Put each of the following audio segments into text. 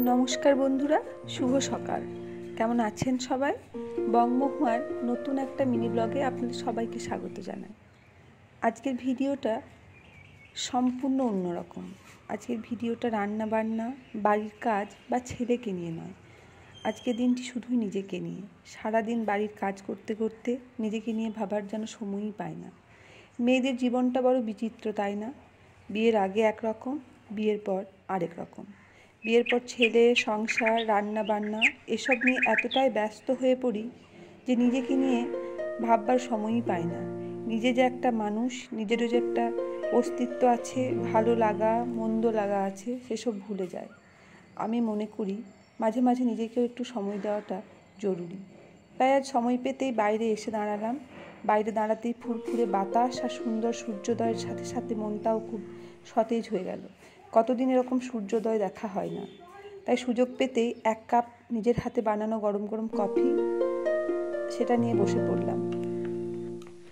নমস্কার বন্ধুরা, শুভ সকাল। কেমন আছেন সবাই? বংমহুয়ার নতুন একটা মিনি ব্লগে আপনাদের সবাইকে স্বাগত জানাই। আজকের ভিডিওটা সম্পূর্ণ অন্যরকম। আজকের ভিডিওটা রান্না বান্না, বাড়ির কাজ বা ছেলেকে নিয়ে নয়। আজকের দিনটি শুধুই নিজেকে নিয়ে। সারাদিন বাড়ির কাজ করতে করতে নিজেকে নিয়ে ভাবার যেন সময়ই পায় না। মেয়েদের জীবনটা বড় বিচিত্র, তাই না? বিয়ের আগে একরকম, বিয়ের পর আরেক রকম। বিয়ের পর ছেলে, সংসার, রান্না বান্না এসব নিয়ে এতটাই ব্যস্ত হয়ে পড়ি যে নিজেকে নিয়ে ভাববার সময়ই পাই না। নিজে যে একটা মানুষ, নিজেরও যে একটা অস্তিত্ব আছে, ভালো লাগা মন্দ লাগা আছে, সেসব ভুলে যায়। আমি মনে করি মাঝে মাঝে নিজেকেও একটু সময় দেওয়াটা জরুরি। তাই আজ সময় পেতেই বাইরে এসে দাঁড়ালাম। বাইরে দাঁড়াতেই ফুরফুরে বাতাস আর সুন্দর সূর্যোদয়ের সাথে সাথে মনটাও খুব সতেজ হয়ে গেল। কতদিন এরকম সূর্যোদয় দেখা হয় না। তাই সুযোগ পেতেই এক কাপ নিজের হাতে বানানো গরম গরম কফি, সেটা নিয়ে বসে পড়লাম।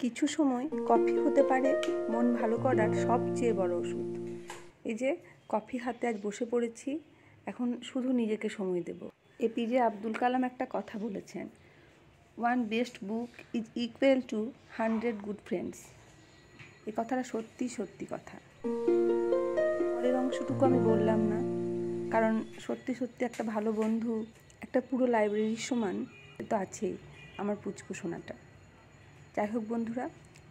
কিছু সময় কফি হতে পারে মন ভালো করার সবচেয়ে বড় ওষুধ। এই যে কফি হাতে আজ বসে পড়েছি, এখন শুধু নিজেকে সময় দেব। এপিজে আব্দুল কালাম একটা কথা বলেছেন, 1 best book is equal to 100 good friends. এই কথাটা সত্যি সত্যি কথা। পরের অংশটুকু আমি বললাম না, কারণ সত্যি সত্যি একটা ভালো বন্ধু একটা পুরো লাইব্রেরির সমান তো আছেই আমার পুচকু সোনাটা। যাই হোক বন্ধুরা,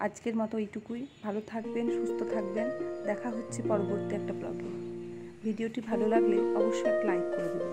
আজকের মতো এইটুকুই। ভালো থাকবেন, সুস্থ থাকবেন। দেখা হচ্ছে পরবর্তী একটা ব্লগে। ভিডিওটি ভালো লাগলে অবশ্যই একটা লাইক করে দেবেন।